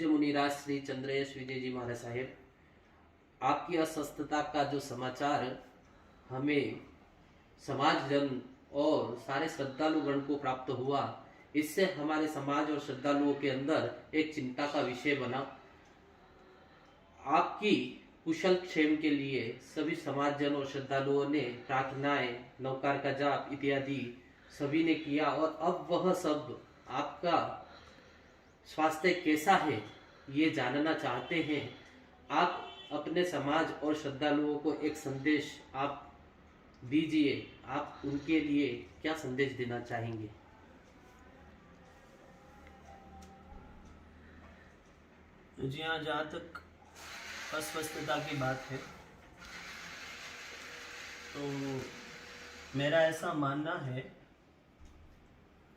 मुनिराज श्री चंद्रयश विजय जी महाराज साहेब, आपकी अस्वस्थता का जो समाचार हमें समाज जन और सारे श्रद्धालु गण को प्राप्त हुआ, इससे हमारे समाज और श्रद्धालुओं के अंदर एक चिंता का विषय बना। आपकी कुशल क्षेम के लिए सभी समाज जन और श्रद्धालुओं ने प्रार्थनाएं, नवकार का जाप इत्यादि सभी ने किया और अब वह सब आपका स्वास्थ्य कैसा है ये जानना चाहते हैं। आप अपने समाज और श्रद्धालुओं को एक संदेश आप दीजिए। आप उनके लिए क्या संदेश देना चाहेंगे? जी हाँ, जहाँ तक अस्वस्थता की बात है तो मेरा ऐसा मानना है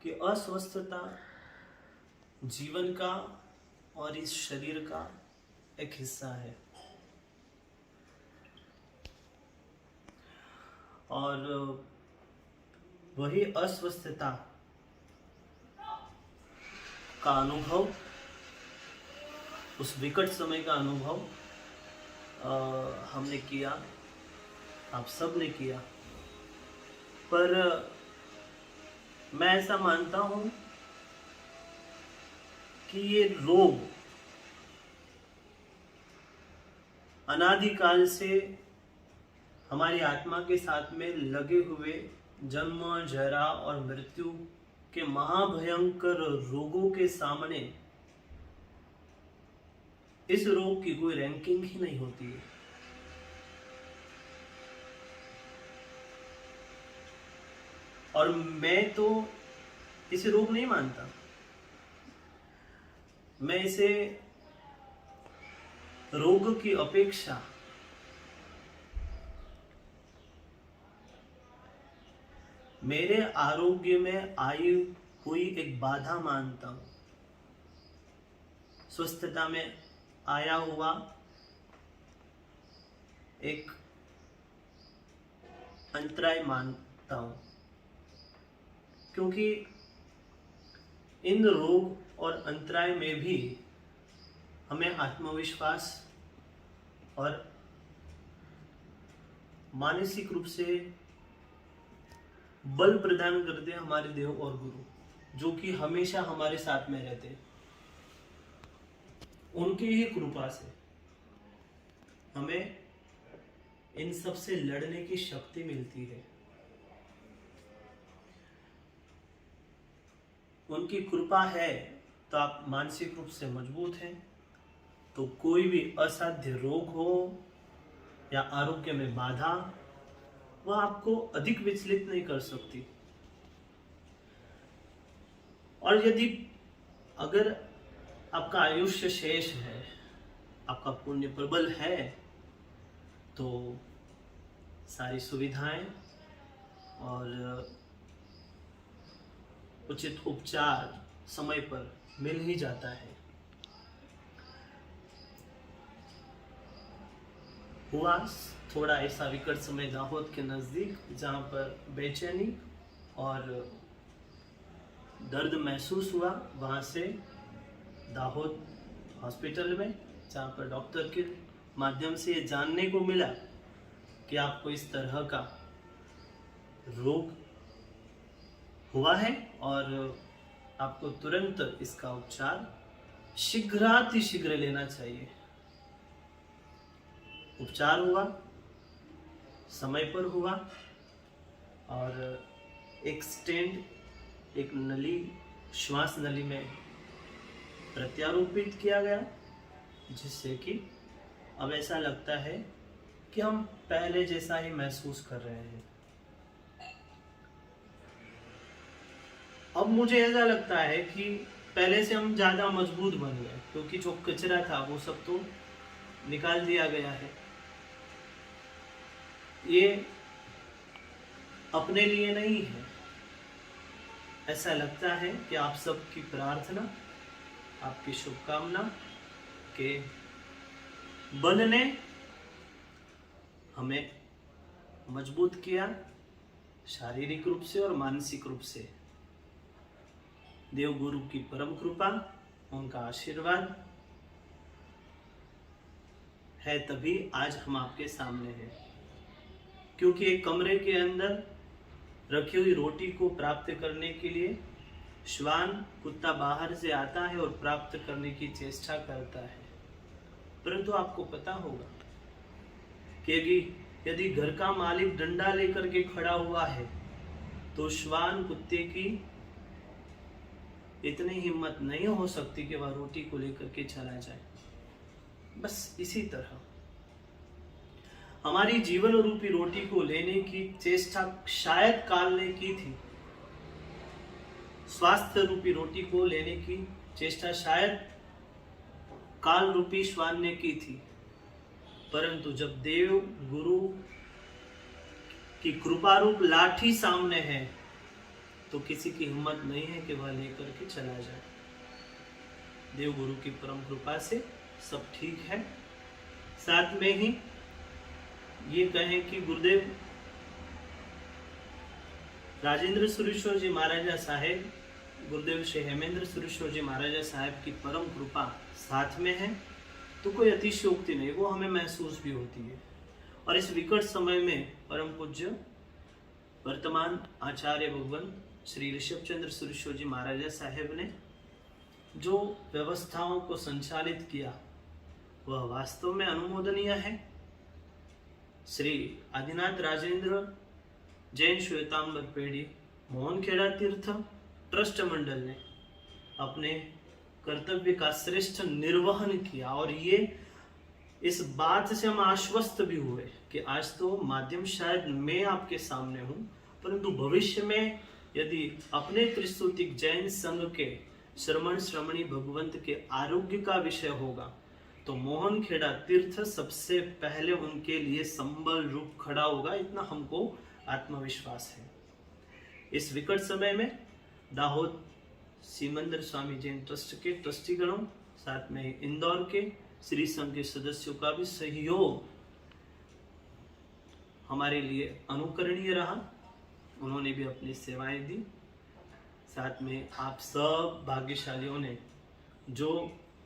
कि अस्वस्थता जीवन का और इस शरीर का एक हिस्सा है और वही अस्वस्थता का अनुभव, उस विकट समय का अनुभव हमने किया, आप सब ने किया। पर मैं ऐसा मानता हूँ कि ये रोग अनादिकाल से हमारी आत्मा के साथ में लगे हुए जन्म, जरा और मृत्यु के महाभयंकर रोगों के सामने इस रोग की कोई रैंकिंग ही नहीं होती है। और मैं तो इसे रोग नहीं मानता, मैं इसे रोग की अपेक्षा मेरे आरोग्य में आई हुई एक बाधा मानता हूं, स्वस्थता में आया हुआ एक अंतराय मानता हूं, क्योंकि इन रोग और अंतराय में भी हमें आत्मविश्वास और मानसिक रूप से बल प्रदान करते हैं हमारे देव और गुरु, जो कि हमेशा हमारे साथ में रहते हैं। उनकी ही कृपा से हमें इन सब से लड़ने की शक्ति मिलती है। उनकी कृपा है तो आप मानसिक रूप से मजबूत हैं, तो कोई भी असाध्य रोग हो या आरोग्य में बाधा, वह आपको अधिक विचलित नहीं कर सकती। और यदि अगर आपका आयुष्य शेष है, आपका पुण्य प्रबल है, तो सारी सुविधाएं और उचित उपचार समय पर मिल ही जाता है। हुआ थोड़ा ऐसा विकट समय दाहोद के नज़दीक, जहाँ पर बेचैनी और दर्द महसूस हुआ, वहाँ से दाहोद हॉस्पिटल में, जहाँ पर डॉक्टर के माध्यम से ये जानने को मिला कि आपको इस तरह का रोग हुआ है और आपको तुरंत इसका उपचार शीघ्रातिशीघ्र लेना चाहिए। उपचार हुआ, समय पर हुआ और एक स्टेंट, एक नली, श्वास नली में प्रत्यारोपित किया गया, जिससे कि अब ऐसा लगता है कि हम पहले जैसा ही महसूस कर रहे हैं। अब मुझे ऐसा लगता है कि पहले से हम ज़्यादा मजबूत बन गए, क्योंकि जो कचरा था वो सब तो निकाल दिया गया है। ये अपने लिए नहीं है, ऐसा लगता है कि आप सबकी प्रार्थना, आपकी शुभकामना के बल ने हमें मजबूत किया, शारीरिक रूप से और मानसिक रूप से। देव गुरु की परम कृपा, उनका आशीर्वाद है तभी आज हम आपके सामने हैं, क्योंकि एक कमरे के अंदर रखी हुई रोटी को प्राप्त करने के लिए श्वान कुत्ता बाहर से आता है और प्राप्त करने की चेष्टा करता है। परंतु आपको पता होगा कि यदि घर का मालिक डंडा लेकर के खड़ा हुआ है तो श्वान कुत्ते की इतनी हिम्मत नहीं हो सकती कि वह रोटी को लेकर के चला जाए। बस इसी तरह हमारी जीवन रूपी रोटी को लेने की चेष्टा शायद काल ने की थी, स्वास्थ्य रूपी रोटी को लेने की चेष्टा शायद काल रूपी श्वान ने की थी, परंतु जब देव गुरु की कृपा रूप लाठी सामने है तो किसी की हिम्मत नहीं है कि वह लेकर के चला जाए। देव गुरु की परम कृपा से सब ठीक है। साथ में ही ये कहें कि गुरुदेव राजेंद्र सुरेश्वर जी महाराजा साहेब, गुरुदेव श्री हेमेंद्र सुरेश्वर जी महाराजा साहेब की परम कृपा साथ में है तो कोई अतिशयोक्ति नहीं, वो हमें महसूस भी होती है। और इस विकट समय में परम पूज्य वर्तमान आचार्य भगवान श्री ऋषभ चंद्र सुरेश्वर जी महाराजा साहेब ने जो व्यवस्थाओं को संचालित किया वह वास्तव में अनुमोदनीय है। श्री आदिनाथ राजेंद्र जैन श्वेतांबर पेढ़ी मोहनखेड़ा तीर्थ ट्रस्ट मंडल ने अपने कर्तव्य का श्रेष्ठ निर्वहन किया और ये इस बात से हम आश्वस्त भी हुए कि आज तो माध्यम शायद मैं आपके सामने हूं, परंतु भविष्य में यदि अपने त्रिस्तुतिक जैन संघ के श्रमणी भगवंत के आरोग्य का विषय होगा तो मोहनखेड़ा तीर्थ सबसे पहले उनके लिए संबल रूप खड़ा होगा, इतना हमको आत्मविश्वास है। इस विकट समय में दाहोद सीमंदर स्वामी जैन ट्रस्ट के ट्रस्टीगणों, साथ में इंदौर के श्री संघ के सदस्यों का भी सहयोग हमारे लिए अनुकरणीय रहा। उन्होंने भी अपनी सेवाएं दी। साथ में आप सब भाग्यशालियों ने जो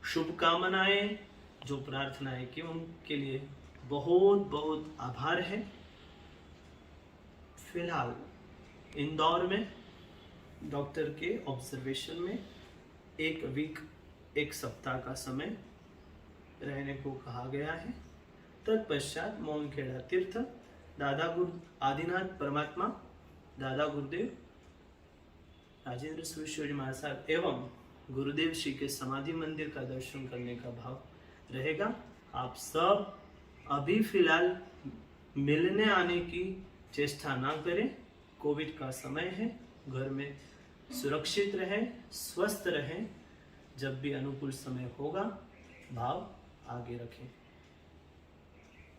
शुभकामनाएं, जो प्रार्थनाएं की, उनके लिए बहुत बहुत आभार है। फिलहाल इंदौर में डॉक्टर के ऑब्जर्वेशन में एक सप्ताह का समय रहने को कहा गया है। तत्पश्चात मोहनखेड़ा तीर्थ दादा गुरु आदिनाथ परमात्मा दादा गुरुदेव राजेंद्र सुरेश्वर जी महाराज साहब एवं गुरुदेव श्री के समाधि मंदिर का दर्शन करने का भाव रहेगा। आप सब अभी फिलहाल मिलने आने की चेष्टा ना करें, कोविड का समय है, घर में सुरक्षित रहें, स्वस्थ रहें। जब भी अनुकूल समय होगा भाव आगे रखें।